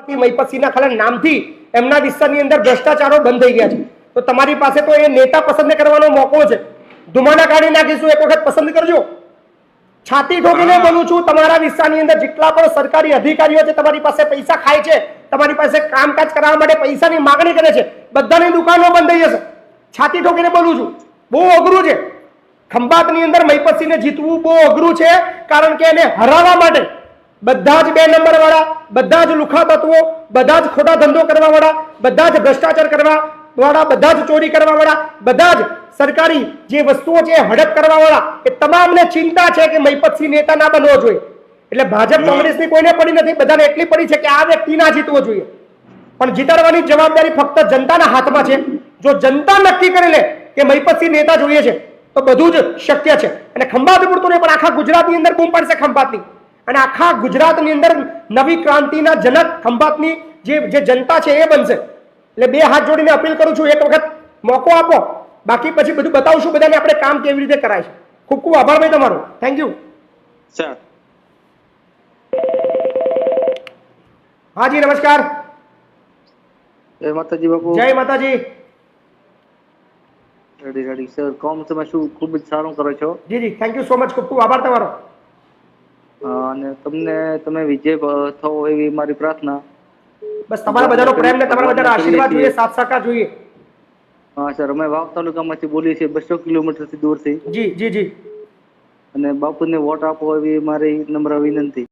મહિપતસિંહના ખાલી નામથી એમના વિસ્તારની અંદર ભ્રષ્ટાચારો બંધ થઈ ગયા છે. તો તમારી પાસે તો એ નેતા પસંદ કરવાનો મોકો છે. ધુમાડા કાઢી નાખીશું, એક વખત પસંદ કરજો. છાતી ઠોકીને બોલું છું, તમારા વિસ્તારની અંદર જેટલા પણ સરકારી અધિકારીઓ છે, તમારી પાસે પૈસા ખાય છે, તમારી પાસે કામકાજ કરવા માટે પૈસાની માંગણી કરે છે, બધાની દુકાનો બંધ થઈ જશે. છાતી ઠોકીને બોલું છું, બહુ અઘરું છે. ખંભાતની અંદર મહિપતસિંહને જીતવું બહુ અઘરું છે, કારણ કે એને હરાવવા માટે બધા જ 2 નંબર વાળા, બધા જ લુખા તત્વો, બધા જ ખોટા ધંધો કરવા વાળા, બધા જ ભ્રષ્ટાચાર કરવા વાળા, બધા જ ચોરી કરવા વાળા, બધા જ સરકારી જે વસ્તુઓ છે હડપ કરવા વાળા, એ તમામને ચિંતા છે કે મહિપતસિંહ નેતા ના બનવો જોઈએ. એટલે ભાજપ કોંગ્રેસની કોઈને પડી નથી, બધાને એટલી પડી છે કે આ વ્યક્તિ ના જીતવો જોઈએ. પણ જીતાડવાની જવાબદારી ફક્ત જનતાના હાથમાં છે. જો જનતા નક્કી કરી લે કે મહિપતસિંહ નેતા જોઈએ છે તો બધું જ શક્ય છે. અને ખંભાત પૂરતું નહીં પણ આખા ગુજરાતની અંદર બૂમ પડશે ખંભાતની. અને આખા ગુજરાતની અંદર નવી ક્રાંતિના જનક ખંભાતની જે જનતા છે એ બનશે. એટલે 2 હાથ જોડીને અપીલ કરું છું, એક વખત મોકો આપો, બાકી પછી બધું બતાવશું બધાને આપણે કામ કેવી રીતે કરાય છે. ખૂબ ખૂબ આભાર ભાઈ તમારો. Thank you sir. હાજી નમસ્કાર. જય માતાજી બાપુ. જય માતાજી. રેડી સર, કામ તમે શું ખૂબ જ સારું કરો છો. જી જી, થેન્ક યુ સો મચ, ખૂબ ખૂબ આભાર તમારો. અને તમે વિજય થવો એવી મારી પ્રાર્થના. બસ તમારા બધાનો પ્રેમ ને તમારા બધાના આશીર્વાદ જોઈએ, સાથ સહકાર જોઈએ. હા સર, અમે વાવ તાલુકામાંથી બોલીએ છીએ, 200 કિલોમીટરથી દૂરથી. જી જી જી. અને બાપુને વોટ આપો એવી મારી નમ્ર વિનંતી.